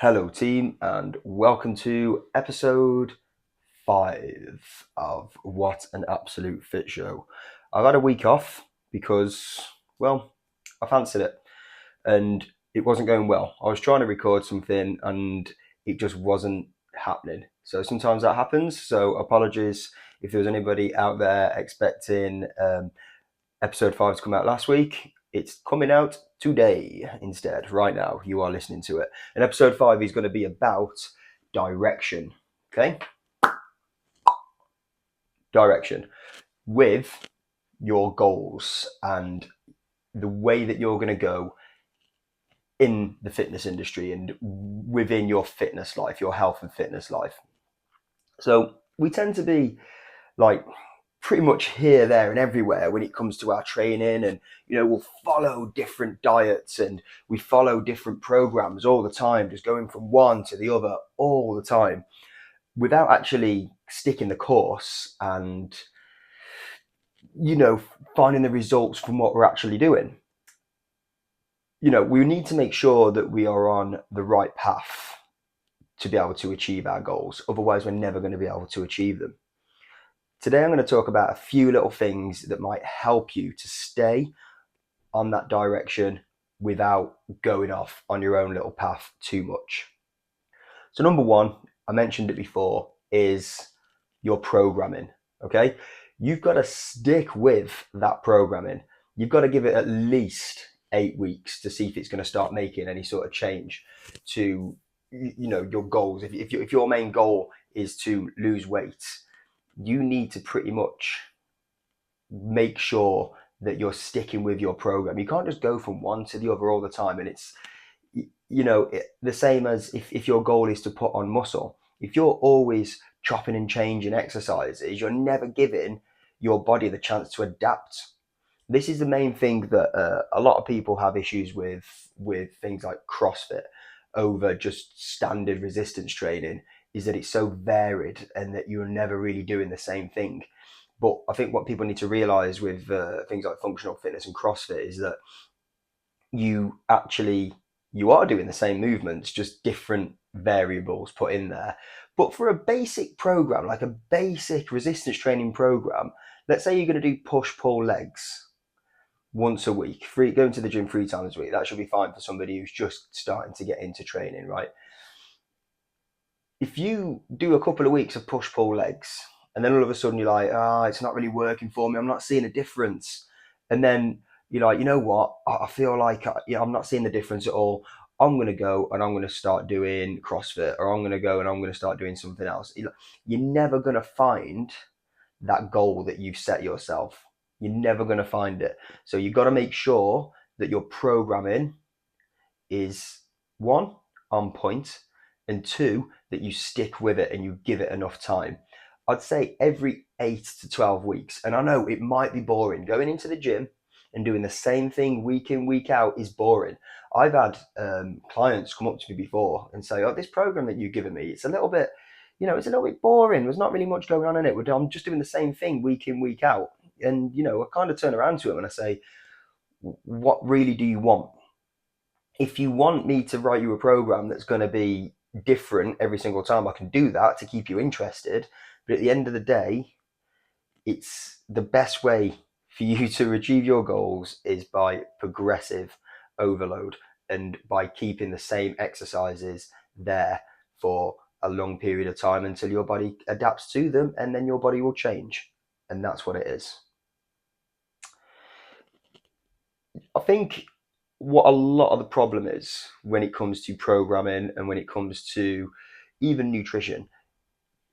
Hello, team, and welcome to episode 5 of What an Absolute Fit Show. I've had a week off because, well, I fancied it and it wasn't going well. I was trying to record something and it just wasn't happening. So sometimes that happens. So apologies if there was anybody out there expecting episode 5 to come out last week. It's coming out today instead. Right now, you are listening to it. And episode 5 is going to be about direction. Okay? Direction with your goals and the way that you're going to go in the fitness industry and within your fitness life, your health and fitness life. So we tend to be like pretty much here, there, and everywhere when it comes to our training, and we'll follow different diets and we follow different programs all the time, just going from one to the other all the time without actually sticking the course and finding the results from what we're actually doing. We need to make sure that we are on the right path to be able to achieve our goals. Otherwise, we're never going to be able to achieve them. Today, I'm going to talk about a few little things that might help you to stay on that direction without going off on your own little path too much. So, number one, I mentioned it before, is your programming. Okay. You've got to stick with that programming. You've got to give it at least 8 weeks to see if it's going to start making any sort of change to your goals. If your main goal is to lose weight, you need to pretty much make sure that you're sticking with your program. You can't just go from one to the other all the time. And it's, the same as if your goal is to put on muscle. If you're always chopping and changing exercises, you're never giving your body the chance to adapt. This is the main thing that a lot of people have issues with things like CrossFit over just standard resistance training, is that it's so varied and that you're never really doing the same thing. But I think what people need to realize with things like functional fitness and CrossFit is that you actually you are doing the same movements, just different variables put in there. But for a basic program, like a basic resistance training program, let's say you're going to do push pull legs once a week, going to the gym 3 times a week. That should be fine for somebody who's just starting to get into training, right? If you do a couple of weeks of push pull legs and then all of a sudden you're like, it's not really working for me, I'm not seeing a difference, and then you're like, you know what, I feel like I'm not seeing the difference at all, I'm going to go and I'm going to start doing CrossFit, or I'm going to go and I'm going to start doing something else. You're never going to find that goal that you've set yourself. You're never going to find it. So you've got to make sure that your programming is, one, on point, and two, that you stick with it and you give it enough time. I'd say every 8 to 12 weeks. And I know it might be boring. Going into the gym and doing the same thing week in, week out is boring. I've had clients come up to me before and say, this program that you've given me, it's a little bit, it's a little bit boring. There's not really much going on in it. I'm just doing the same thing week in, week out. And, I kind of turn around to them and I say, what really do you want? If you want me to write you a program that's going to be different every single time, I can do that to keep you interested. But at the end of the day, it's the best way for you to achieve your goals is by progressive overload and by keeping the same exercises there for a long period of time until your body adapts to them, and then your body will change. And that's what it is. I think what a lot of the problem is when it comes to programming and when it comes to even nutrition,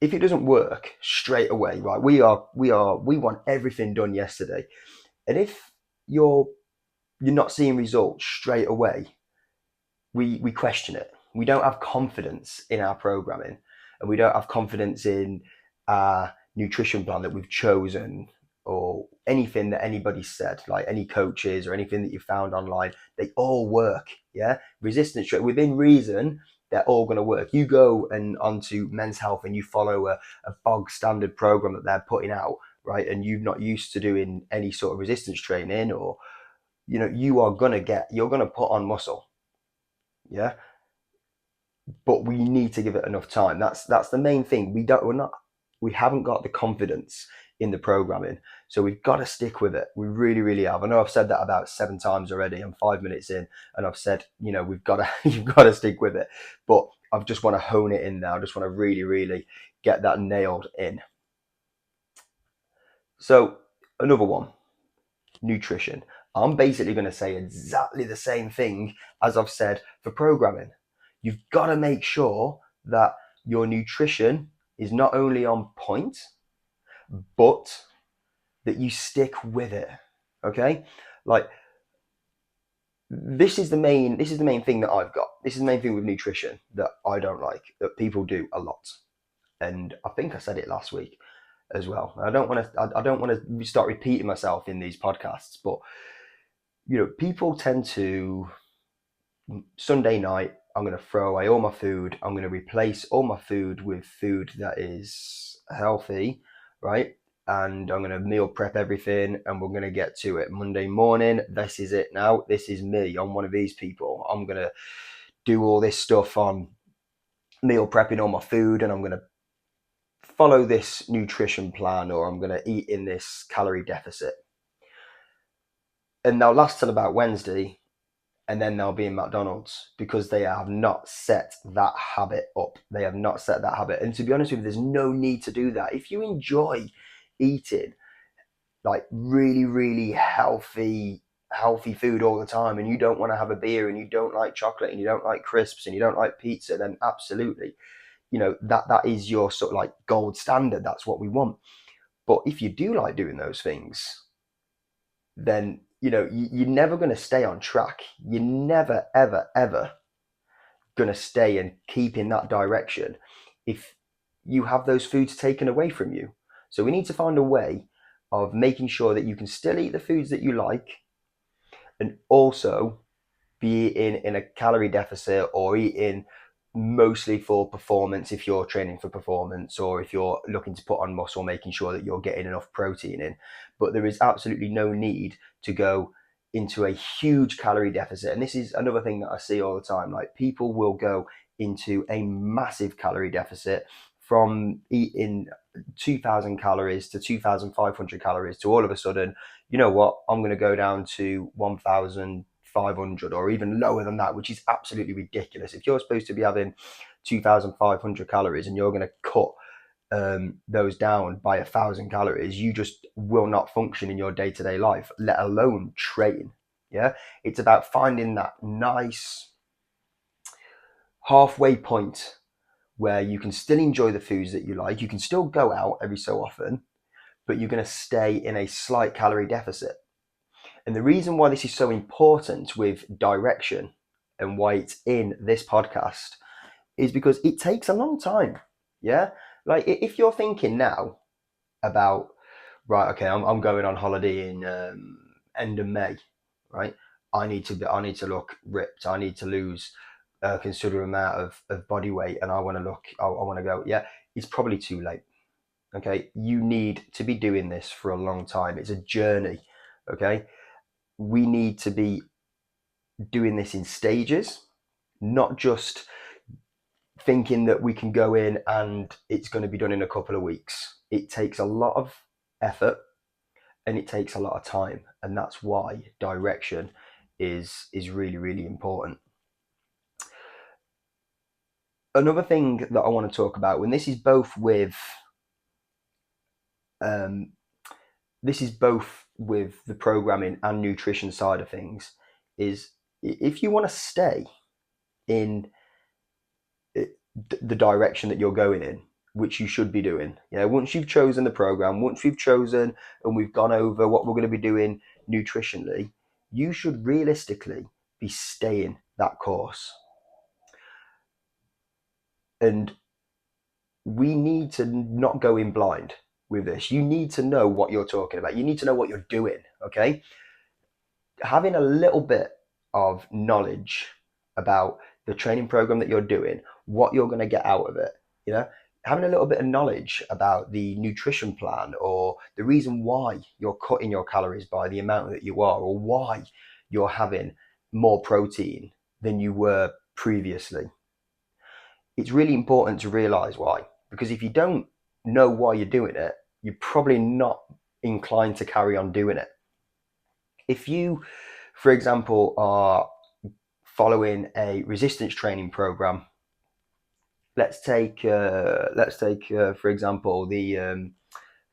if it doesn't work straight away, right? We want everything done yesterday. And if you're you're not seeing results straight away, we question it. We don't have confidence in our programming, and we don't have confidence in our nutrition plan that we've chosen, or anything that anybody said, like any coaches or anything that you found online. They all work. Yeah, resistance within reason, they're all going to work. You go and onto Men's Health and you follow a bog standard program that they're putting out, right? And you're not used to doing any sort of resistance training, or you're going to put on muscle. Yeah. but we need to give it enough time. That's the main thing. We haven't got the confidence in the programming, so we've got to stick with it. We really, really have. I know I've said that about 7 times already. I'm 5 minutes in, and I've said, we've got to you've got to stick with it. But I just want to hone it in now. I just want to really, really get that nailed in. So another one, nutrition. I'm basically going to say exactly the same thing as I've said for programming. You've got to make sure that your nutrition is not only on point, but that you stick with it. Okay? Like this is the main thing that I've got. This is the main thing with nutrition that I don't like, that people do a lot. And I think I said it last week as well. I don't want to start repeating myself in these podcasts, but people tend to Sunday night, I'm going to throw away all my food. I'm going to replace all my food with food that is healthy, right? And I'm going to meal prep everything and we're going to get to it. Monday morning, this is it now. This is me. I'm one of these people. I'm going to do all this stuff on meal prepping all my food and I'm going to follow this nutrition plan or I'm going to eat in this calorie deficit. And they'll last till about Wednesday and then they'll be in McDonald's because they have not set that habit up. They have not set that habit. And to be honest with you, there's no need to do that. If you enjoy eating like really, really healthy food all the time and you don't want to have a beer and you don't like chocolate and you don't like crisps and you don't like pizza, then absolutely, that is your sort of like gold standard. That's what we want. But if you do like doing those things, then you're never going to stay on track. You're never, ever, ever going to stay and keep in that direction if you have those foods taken away from you. So we need to find a way of making sure that you can still eat the foods that you like and also be eating in a calorie deficit or eating mostly for performance if you're training for performance or if you're looking to put on muscle, making sure that you're getting enough protein in. But there is absolutely no need to go into a huge calorie deficit. And this is another thing that I see all the time. Like people will go into a massive calorie deficit from eating 2,000 calories to 2,500 calories to all of a sudden, you know what, I'm going to go down to 1,500 or even lower than that, which is absolutely ridiculous. If you're supposed to be having 2,500 calories and you're going to cut those down by 1,000 calories, you just will not function in your day-to-day life, let alone train. Yeah, it's about finding that nice halfway point where you can still enjoy the foods that you like. You can still go out every so often, but you're going to stay in a slight calorie deficit. And the reason why this is so important with direction and why it's in this podcast is because it takes a long time. Yeah. Like if you're thinking now about, right, okay, I'm going on holiday in end of May, right? I need to look ripped. I need to lose a considerable amount of body weight and I want to go. Yeah, it's probably too late. Okay. You need to be doing this for a long time. It's a journey. Okay. We need to be doing this in stages, not just thinking that we can go in and it's going to be done in a couple of weeks. It takes a lot of effort and it takes a lot of time, and that's why direction is really, really important. Another thing that I want to talk about, when um, this is both with the programming and nutrition side of things, is if you want to stay in the direction that you're going in, which you should be doing. Once you've chosen the program, once we've chosen and we've gone over what we're going to be doing nutritionally, you should realistically be staying that course. And we need to not go in blind with this. You need to know what you're talking about. You need to know what you're doing, okay? Having a little bit of knowledge about the training program that you're doing, what you're going to get out of it, you know, having a little bit of knowledge about the nutrition plan or the reason why you're cutting your calories by the amount that you are, or why you're having more protein than you were previously. it's really important to realize why. Because if you don't know why you're doing it, you're probably not inclined to carry on doing it. If you, for example, are following a resistance training program, for example, the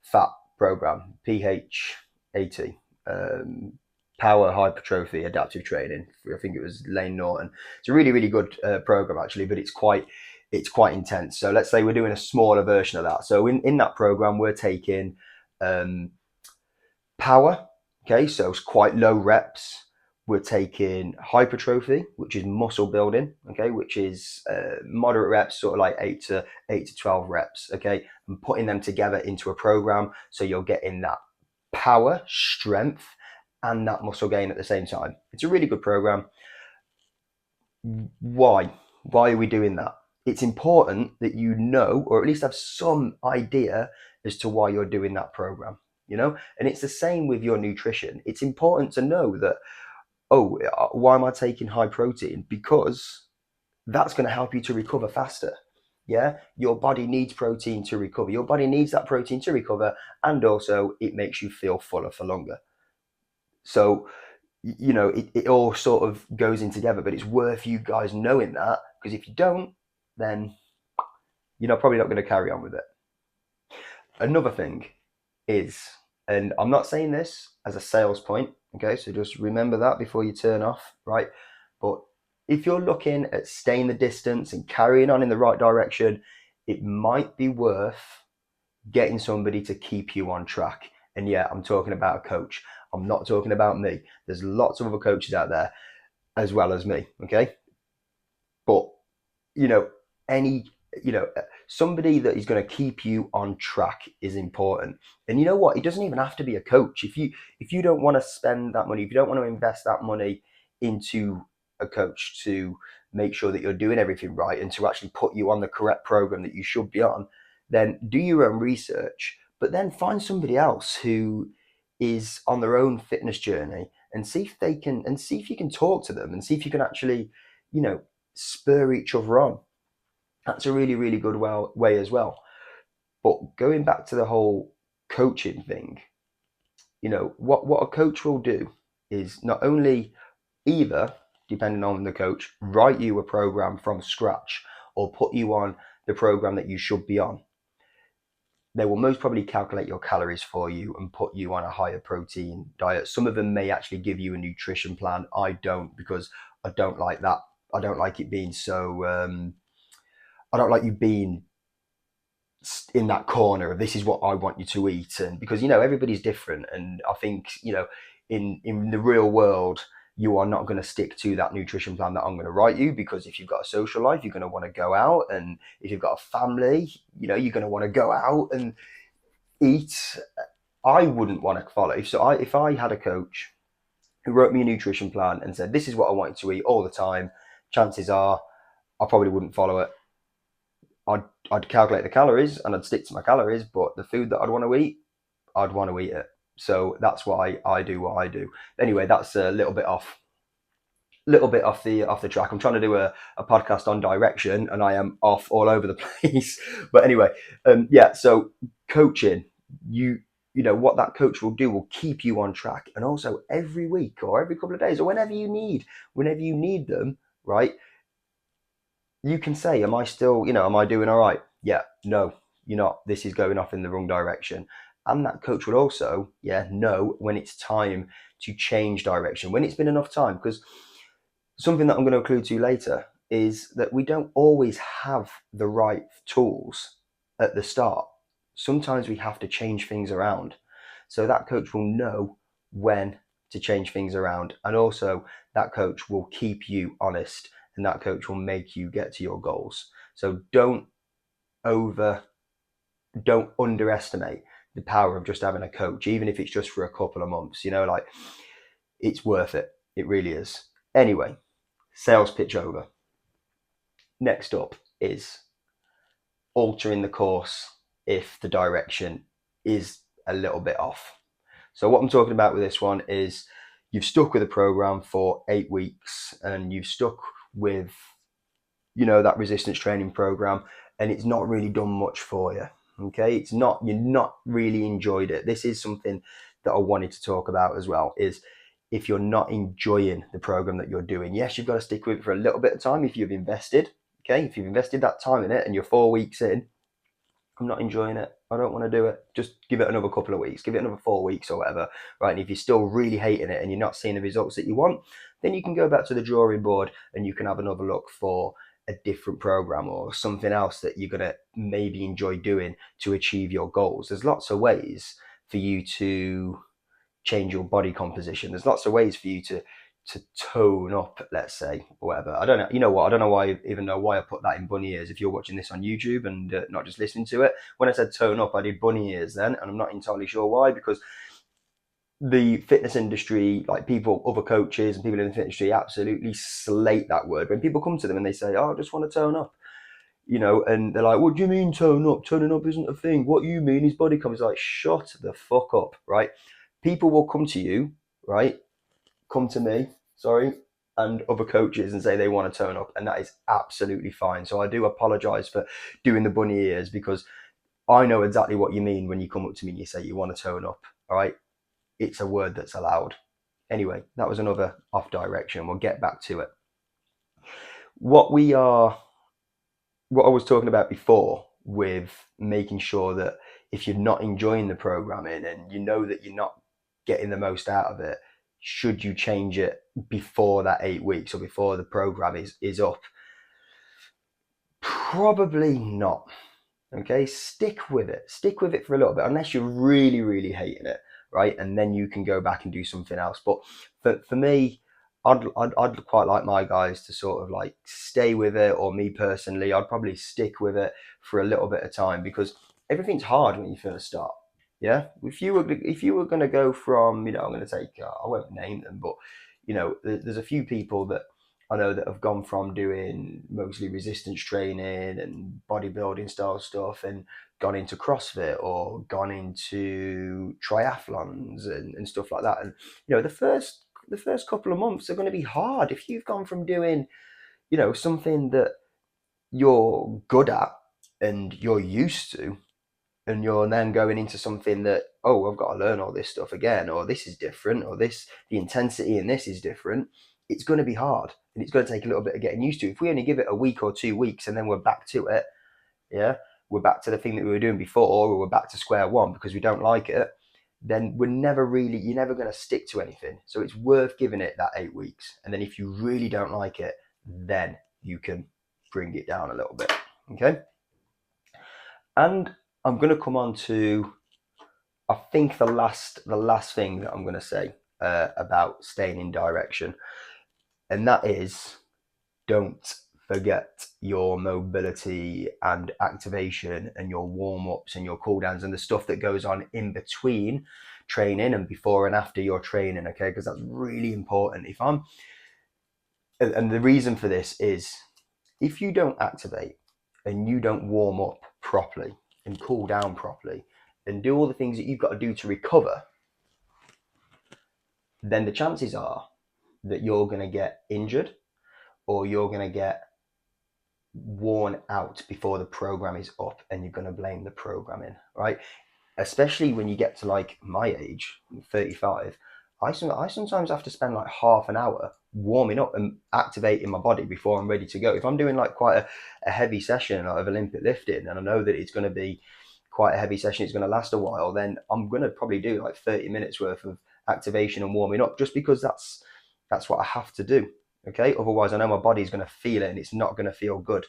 FAT program, PHAT, um, Power Hypertrophy Adaptive Training. I think it was Lane Norton. It's a really, really good program actually, but it's quite intense. So let's say we're doing a smaller version of that. So in that program, we're taking um, power. Okay, so it's quite low reps. We're taking hypertrophy, which is muscle building. Okay, which is moderate reps, sort of like 8 to 12 reps. Okay, and putting them together into a program, so you're getting that power, strength, and that muscle gain at the same time. It's a really good program. Why? Why are we doing that? It's important that you know, or at least have some idea as to why you're doing that program, And it's the same with your nutrition. It's important to know that, oh, why am I taking high protein? Because that's going to help you to recover faster. Yeah, your body needs protein to recover. Your body needs that protein to recover, and also it makes you feel fuller for longer. So it all sort of goes in together, but it's worth you guys knowing that, because if you don't, then you're probably not going to carry on with it. Another thing is, and I'm not saying this as a sales point, okay, so just remember that before you turn off, right? But if you're looking at staying the distance and carrying on in the right direction, it might be worth getting somebody to keep you on track. And yeah, I'm talking about a coach. I'm not talking about me. There's lots of other coaches out there as well as me. Okay. But, you know, any, somebody that is going to keep you on track is important. And you know what? It doesn't even have to be a coach. If you don't want to spend that money, if you don't want to invest that money into a coach to make sure that you're doing everything right and to actually put you on the correct program that you should be on, then do your own research, but then find somebody else who is on their own fitness journey and see if you can talk to them and see if you can actually, you know, spur each other on. That's a really, really good way as well. But going back to the whole coaching thing, what a coach will do is not only either, depending on the coach, write you a program from scratch or put you on the program that you should be on. They will most probably calculate your calories for you and put you on a higher protein diet. Some of them may actually give you a nutrition plan. I don't, because I don't like that. I don't like it being so. I don't like you being in that corner of this is what I want you to eat, and because everybody's different, and I think in the real world you are not going to stick to that nutrition plan that I'm going to write you, because if you've got a social life, you're going to want to go out, and if you've got a family, you're going to want to go out and eat. I wouldn't want to follow. If I had a coach who wrote me a nutrition plan and said this is what I wanted to eat all the time, chances are I probably wouldn't follow it. I'd calculate the calories and I'd stick to my calories, but the food that I'd want to eat, I'd want to eat it. So that's why I do what I do. Anyway, that's a little bit off the track. I'm trying to do a podcast on direction and I am off all over the place. But anyway, yeah. So coaching, what that coach will do will keep you on track, and also every week or every couple of days or whenever you need them, right? You can say, am I still, am I doing all right? Yeah, no, you're not. This is going off in the wrong direction. And that coach would also, know when it's time to change direction, when it's been enough time. Because something that I'm going to allude to later is that we don't always have the right tools at the start. Sometimes we have to change things around. So that coach will know when to change things around. And also, that coach will keep you honest, and that coach will make you get to your goals. So don't underestimate the power of just having a coach, even if it's just for a couple of months. Like, it's worth it. It really is. Anyway, sales pitch over. Next up is altering the course if the direction is a little bit off. So what I'm talking about with this one is you've stuck with a program for 8 weeks and you've stuck with that resistance training program, and it's not really done much for you. Okay, you're not really enjoyed it. This is something that I wanted to talk about as well, is if you're not enjoying the program that you're doing, yes, you've got to stick with it for a little bit of time if you've invested. Okay, if you've invested that time in it and you're 4 weeks in, I'm not enjoying it, I don't want to do it, just give it another couple of weeks, give it another 4 weeks or whatever, right? And if you're still really hating it and you're not seeing the results that you want, then you can go back to the drawing board and you can have another look for a different program or something else that you're going to maybe enjoy doing to achieve your goals. There's lots of ways for you to change your body composition. There's lots of ways for you to tone up, let's say, or whatever. I don't know. You know what? I don't know why even know why I put that in bunny ears. If you're watching this on YouTube and not just listening to it, when I said tone up, I did bunny ears then, and I'm not entirely sure why, because the fitness industry, like people, other coaches and people in the fitness industry, absolutely slate that word. When people come to them and they say, "Oh, I just want to tone up," and they're like, "What do you mean tone up? Toning up isn't a thing. What you mean is body comp." It's like, shut the fuck up, right? People will come to you, right? Come to me, sorry, and other coaches and say they want to tone up, and that is absolutely fine. So I do apologize for doing the bunny ears, because I know exactly what you mean when you come up to me and you say you want to tone up, all right? It's a word that's allowed. Anyway, that was another off direction. We'll get back to it. What we are what I was talking about before with making sure that if you're not enjoying the programming and you know that you're not getting the most out of it, should you change it before that 8 weeks or before the program is up? Probably not. Okay, stick with it. Stick with it for a little bit, unless you're really, really hating it, right? And then you can go back and do something else. But for me, I'd quite like my guys to sort of like stay with it, or me personally, I'd probably stick with it for a little bit of time, because everything's hard when you first start. Yeah, if you were going to go from, I'm going to take, I won't name them, but there's a few people that I know that have gone from doing mostly resistance training and bodybuilding style stuff and gone into CrossFit or gone into triathlons and stuff like that. And the first couple of months are going to be hard. If you've gone from doing, something that you're good at and you're used to, and you're then going into something that, oh, I've got to learn all this stuff again, or this is different, or the intensity in this is different, it's going to be hard and it's going to take a little bit of getting used to. If we only give it a week or 2 weeks and then we're back to it, yeah, we're back to the thing that we were doing before, or we're back to square one because we don't like it, then you're never going to stick to anything. So it's worth giving it that 8 weeks. And then if you really don't like it, then you can bring it down a little bit. Okay. And I'm going to come on to, I think, the last thing that I'm going to say about staying in direction, and that is, don't forget your mobility and activation and your warm-ups and your cool-downs and the stuff that goes on in between training and before and after your training, okay? Because that's really important. And the reason for this is, if you don't activate and you don't warm up properly and cool down properly and do all the things that you've got to do to recover, then the chances are that you're going to get injured or you're going to get worn out before the program is up, and you're going to blame the programming, right? Especially when you get to like my age, 35, I sometimes have to spend like half an hour warming up and activating my body before I'm ready to go. If I'm doing like quite a heavy session of Olympic lifting, and I know that it's going to be quite a heavy session, it's going to last a while, then I'm going to probably do like 30 minutes worth of activation and warming up, just because that's what I have to do. Okay, otherwise I know my body's going to feel it and it's not going to feel good.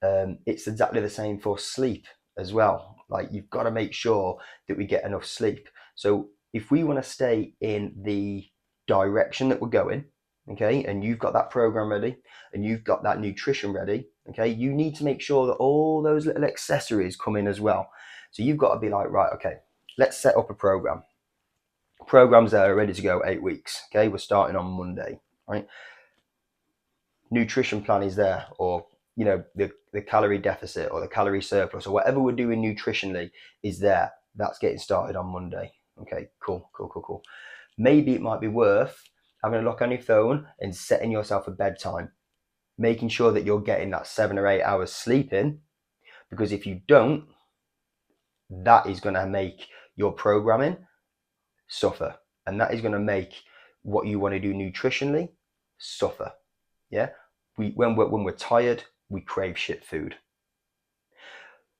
It's exactly the same for sleep as well. Like, you've got to make sure that we get enough sleep. So if we want to stay in the direction that we're going, okay, and you've got that program ready and you've got that nutrition ready, okay, you need to make sure that all those little accessories come in as well. So you've got to be like, right, okay, let's set up a program. Programs that are ready to go 8 weeks. Okay, we're starting on Monday, right? Nutrition plan is there, or the calorie deficit or the calorie surplus or whatever we're doing nutritionally is there. That's getting started on Monday. Okay, cool. Maybe it might be worth having a look on your phone and setting yourself a bedtime. making sure that you're getting that 7 or 8 hours sleeping, because if you don't, that is going to make your programming suffer, and that is going to make what you want to do nutritionally suffer. Yeah, when we're tired, we crave shit food.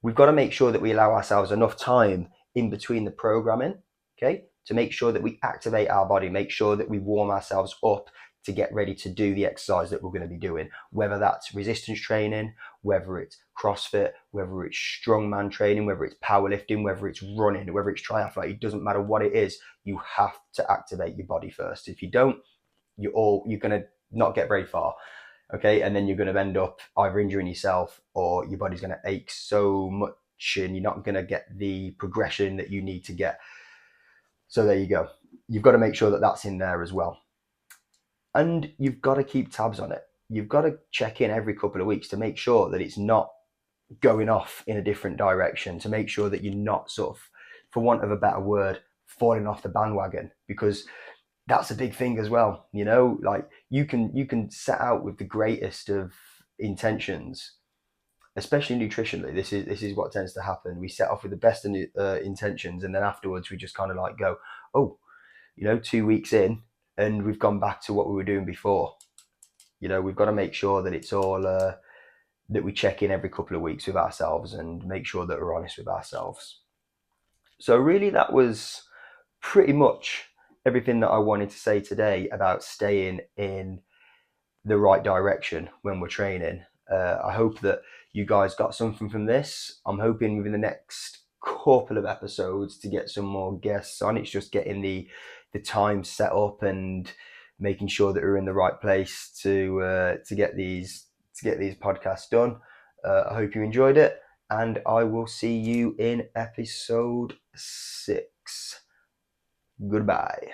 We've got to make sure that we allow ourselves enough time in between the programming, okay, to make sure that we activate our body, make sure that we warm ourselves up to get ready to do the exercise that we're going to be doing, whether that's resistance training, whether it's CrossFit, whether it's strongman training, whether it's powerlifting, whether it's running, whether it's triathlon. It doesn't matter what it is, you have to activate your body first. If you don't, you're going to not get very far. Okay, and then you're going to end up either injuring yourself, or your body's going to ache so much and you're not going to get the progression that you need to get. So there you go. You've got to make sure that that's in there as well. And you've got to keep tabs on it. You've got to check in every couple of weeks to make sure that it's not going off in a different direction, to make sure that you're not sort of, for want of a better word, falling off the bandwagon, because that's a big thing as well. You know, like you can set out with the greatest of intentions, especially nutritionally. This is what tends to happen. We set off with the best intentions, and then afterwards we just kind of like go, oh, 2 weeks in, and we've gone back to what we were doing before. We've got to make sure that it's all that we check in every couple of weeks with ourselves and make sure that we're honest with ourselves. So really, that was pretty much everything that I wanted to say today about staying in the right direction when we're training. I hope that you guys got something from this. I'm hoping within the next couple of episodes to get some more guests on. It's just getting the time set up and making sure that we're in the right place to get these podcasts done. I hope you enjoyed it, and I will see you in episode 6. Goodbye.